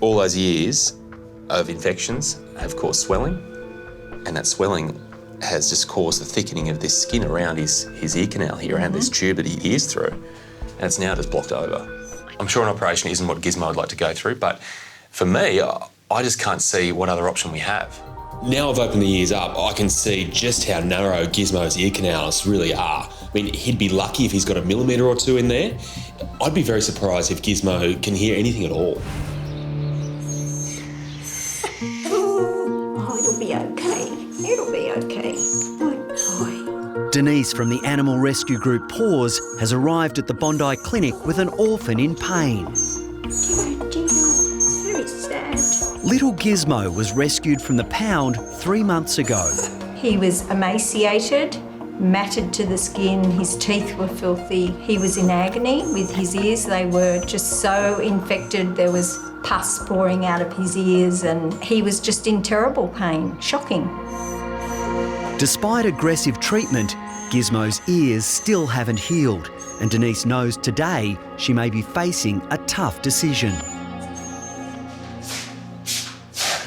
All those years of infections have caused swelling, and that swelling has just caused the thickening of this skin around his ear canal here, around this tube that he hears through, and it's now just blocked over. I'm sure an operation isn't what Gizmo would like to go through, but for me, I just can't see what other option we have. Now I've opened the ears up, I can see just how narrow Gizmo's ear canals really are. I mean, he'd be lucky if he's got a millimetre or two in there. I'd be very surprised if Gizmo can hear anything at all. Oh, it'll be okay. It'll be okay. Good boy. Denise from the animal rescue group Paws has arrived at the Bondi clinic with an orphan in pain. Dear, very sad. Little Gizmo was rescued from the pound 3 months ago. He was emaciated, matted to the skin, his teeth were filthy. He was in agony with his ears. They were just so infected. There was pus pouring out of his ears and he was just in terrible pain. Shocking. Despite aggressive treatment, Gizmo's ears still haven't healed, and Denise knows today she may be facing a tough decision.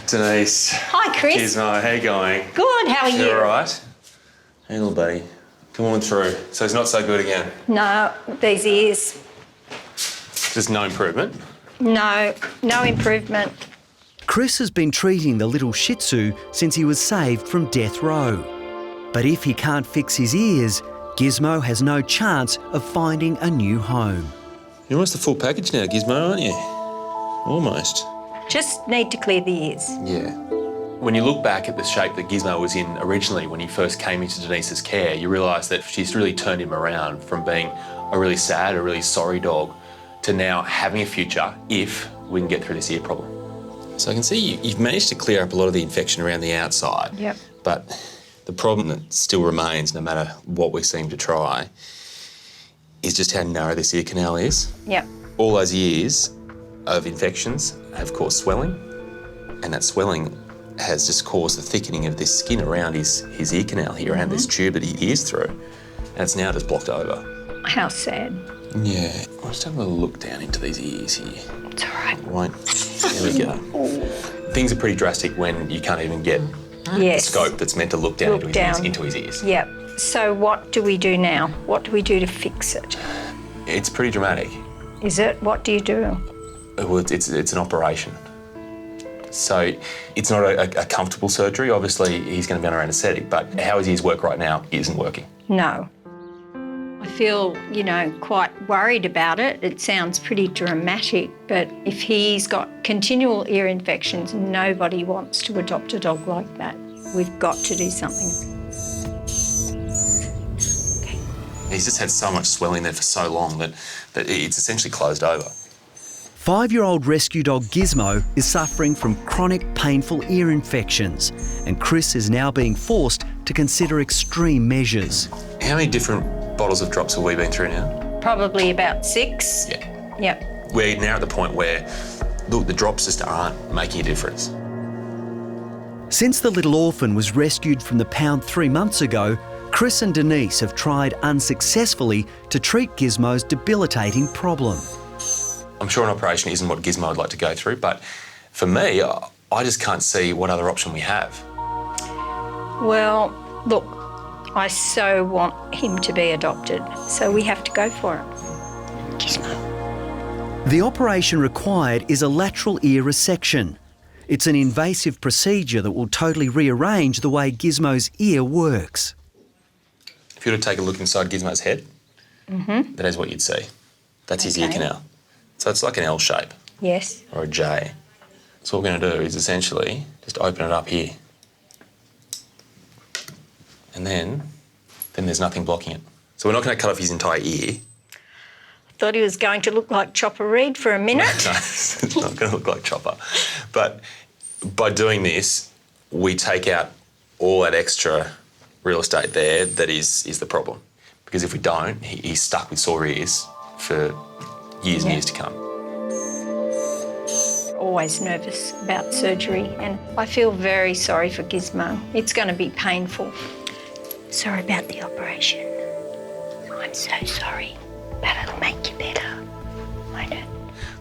Denise. Hi, Chris. Gizmo, how you going? Good, how are you? You all right? Hey, little buddy. Come on through. So it's not so good again? No, these ears. Just no improvement? No improvement. Chris has been treating the little Shih Tzu since he was saved from death row. But if he can't fix his ears, Gizmo has no chance of finding a new home. You're almost a full package now, Gizmo, aren't you? Almost. Just need to clear the ears. Yeah. When you look back at the shape that Gizmo was in originally when he first came into Denise's care, you realise that she's really turned him around from being a really sad, a really sorry dog to now having a future if we can get through this ear problem. So I can see you've managed to clear up a lot of the infection around the outside. Yep. But the problem that still remains, no matter what we seem to try, is just how narrow this ear canal is. Yep. All those years of infections have caused swelling, and that swelling has just caused the thickening of this skin around his ear canal here, around this tube that he hears through, and it's now just blocked over. How sad. Yeah. I'll just have a little look down into these ears here. It's all right. Right. There we go. Things are pretty drastic when you can't even get the scope that's meant to look down, into his ears. Yep. So what do we do now? What do we do to fix it? It's pretty dramatic. Is it? What do you do? Well, it's an operation. So it's not a comfortable surgery. Obviously, he's going to be under anaesthetic, but how his ears work right now isn't working. No. I feel, quite worried about it. It sounds pretty dramatic, but if he's got continual ear infections, nobody wants to adopt a dog like that. We've got to do something. Okay. He's just had so much swelling there for so long that it's essentially closed over. 5-year-old rescue dog Gizmo is suffering from chronic painful ear infections, and Chris is now being forced to consider extreme measures. How many different bottles of drops have we been through now? Probably about 6. Yeah. Yep. We're now at the point where, look, the drops just aren't making a difference. Since the little orphan was rescued from the pound 3 months ago, Chris and Denise have tried unsuccessfully to treat Gizmo's debilitating problem. I'm sure an operation isn't what Gizmo would like to go through, but for me, I just can't see what other option we have. Well, look, I so want him to be adopted, so we have to go for it. Gizmo. The operation required is a lateral ear resection. It's an invasive procedure that will totally rearrange the way Gizmo's ear works. If you were to take a look inside Gizmo's head, that is what you'd see. That's his ear canal. So it's like an L shape. Yes. Or a J. So what we're going to do is essentially just open it up here. And then there's nothing blocking it. So we're not going to cut off his entire ear. I thought he was going to look like Chopper Reed for a minute. No, it's not going to look like Chopper. But by doing this, we take out all that extra real estate there that is the problem. Because if we don't, he's stuck with sore ears for years and years to come. Always nervous about surgery, and I feel very sorry for Gizmo. It's going to be painful. Sorry about the operation. I'm so sorry, but it'll make you better, won't it?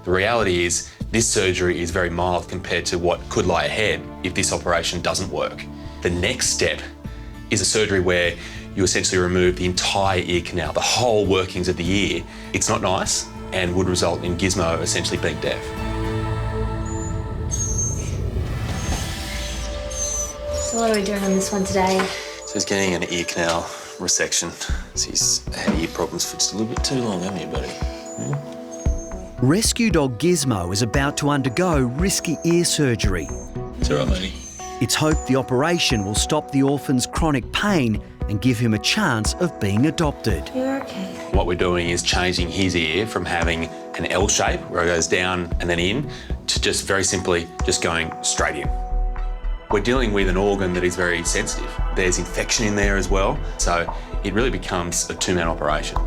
The reality is This surgery is very mild compared to what could lie ahead if this operation doesn't work. The next step is a surgery where you essentially remove the entire ear canal, the whole workings of the ear. It's not nice and would result in Gizmo essentially being deaf. So what are we doing on this one today? So he's getting an ear canal resection. So he's had ear problems for just a little bit too long, haven't you, buddy? Rescue dog Gizmo is about to undergo risky ear surgery. It's all right, matey. It's hoped the operation will stop the orphan's chronic pain and give him a chance of being adopted. You're okay. What we're doing is changing his ear from having an L shape where it goes down and then in to just very simply just going straight in. We're dealing with an organ that is very sensitive. There's infection in there as well, so it really becomes a two-man operation.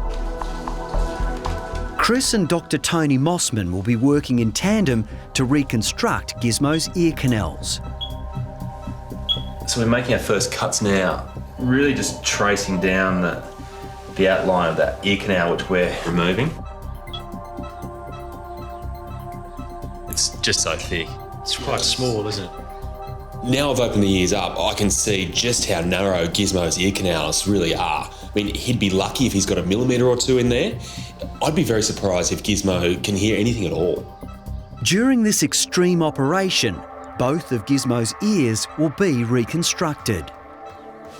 Chris and Dr. Tony Mossman will be working in tandem to reconstruct Gizmo's ear canals. So we're making our first cuts now, really just tracing down the outline of that ear canal which we're removing. It's just so thick. It's quite small, isn't it? Now I've opened the ears up, I can see just how narrow Gizmo's ear canals really are. I mean, he'd be lucky if he's got a millimetre or two in there. I'd be very surprised if Gizmo can hear anything at all. During this extreme operation, both of Gizmo's ears will be reconstructed.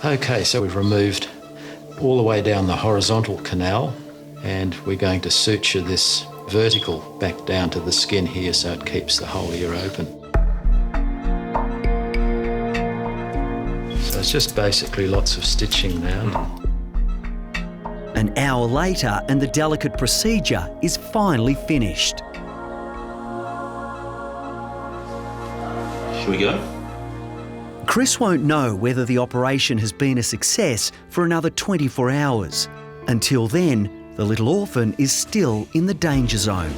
Okay, so we've removed all the way down the horizontal canal and we're going to suture this vertical back down to the skin here so it keeps the whole ear open. So it's just basically lots of stitching now. An hour later and the delicate procedure is finally finished. Should we go? Chris won't know whether the operation has been a success for another 24 hours. Until then, the little orphan is still in the danger zone.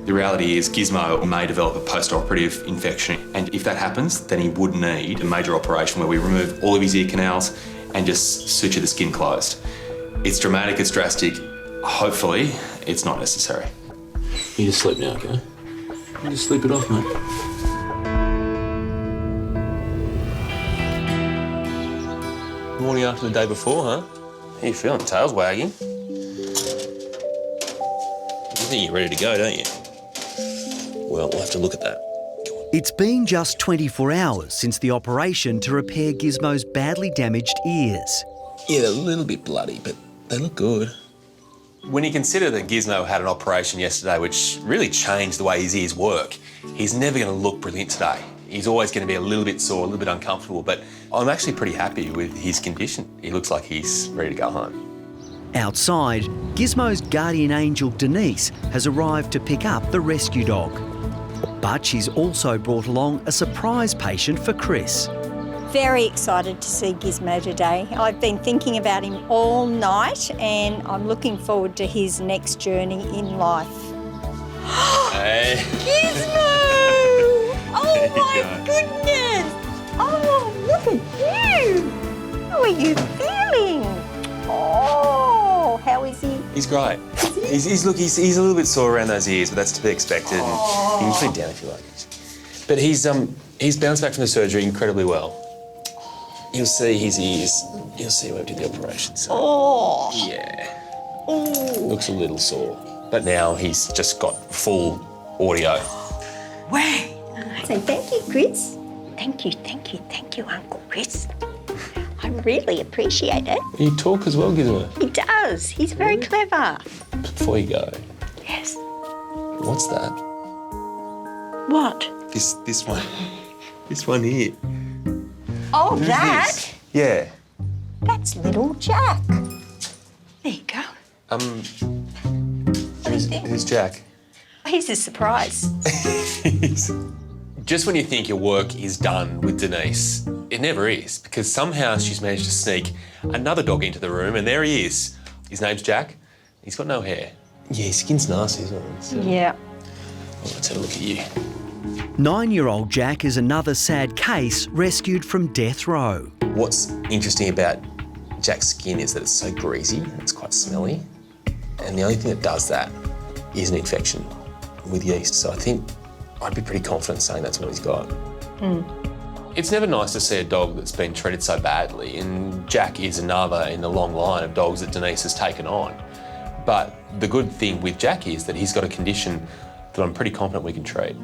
The reality is Gizmo may develop a post-operative infection, and if that happens, then he would need a major operation where we remove all of his ear canals and just suture the skin closed. It's dramatic, it's drastic. Hopefully, it's not necessary. You just sleep now, okay? You just sleep it off, mate. Morning after the day before, huh? How you feeling? Tail's wagging. You think you're ready to go, don't you? Well, we'll have to look at that. It's been just 24 hours since the operation to repair Gizmo's badly damaged ears. Yeah, they're a little bit bloody, but they look good. When you consider that Gizmo had an operation yesterday which really changed the way his ears work, he's never going to look brilliant today. He's always going to be a little bit sore, a little bit uncomfortable, but I'm actually pretty happy with his condition. He looks like he's ready to go home. Outside, Gizmo's guardian angel Denise has arrived to pick up the rescue dog. But she's also brought along a surprise patient for Chris. Very excited to see Gizmo today. I've been thinking about him all night and I'm looking forward to his next journey in life. Hey. Gizmo! Oh my goodness! Oh, look at you! How are you feeling? Oh, how is he? He's great. He's a little bit sore around those ears, but that's to be expected. And you can put him down if you like. But he's bounced back from the surgery incredibly well. You'll see his ears. You'll see where we did the operation. So, Oh. yeah. Oh. Looks a little sore. But now he's just got full audio. Wow. Say thank you, Chris. Thank you, Uncle Chris. I really appreciate it. You talk as well, Gizmo. He does. He's very clever. Before you go, Yes. what's that? What? This one. This one here. Oh, Who's that? this? Yeah. That's little Jack. There you go. Who's Jack? He's a surprise. Just when you think your work is done with Denise, it never is, because somehow she's managed to sneak another dog into the room, and there he is. His name's Jack. He's got no hair. Yeah, his skin's nasty, isn't it? So, Yeah. well, let's have a look at you. 9-year-old Jack is another sad case rescued from death row. What's interesting about Jack's skin is that it's so greasy, it's quite smelly, and the only thing that does that is an infection. with yeast. So I think I'd be pretty confident saying that's what he's got. It's never nice to see a dog that's been treated so badly, and Jack is another in the long line of dogs that Denise has taken on. But the good thing with Jack is that he's got a condition that I'm pretty confident we can treat.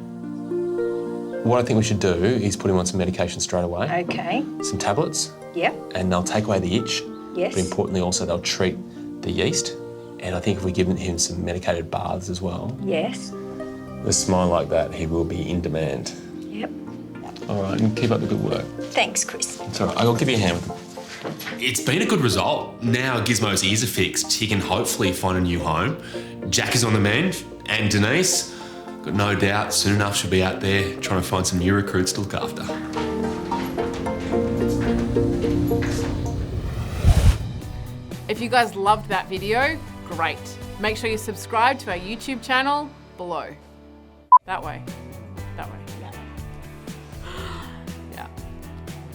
What I think we should do is put him on some medication straight away. Okay. Some tablets. Yep. And they'll take away the itch. Yes. But importantly also they'll treat the yeast. And I think if we give him some medicated baths as well, Yes. with a smile like that, he will be in demand. Yep. All right, and keep up the good work. Thanks, Chris. It's all right, I'll give you a hand with him. It's been a good result. Now Gizmo's ears are fixed, he can hopefully find a new home. Jack is on the mend, and Denise, got no doubt, soon enough she'll be out there trying to find some new recruits to look after. If you guys loved that video, great. Make sure you subscribe to our YouTube channel below. That way.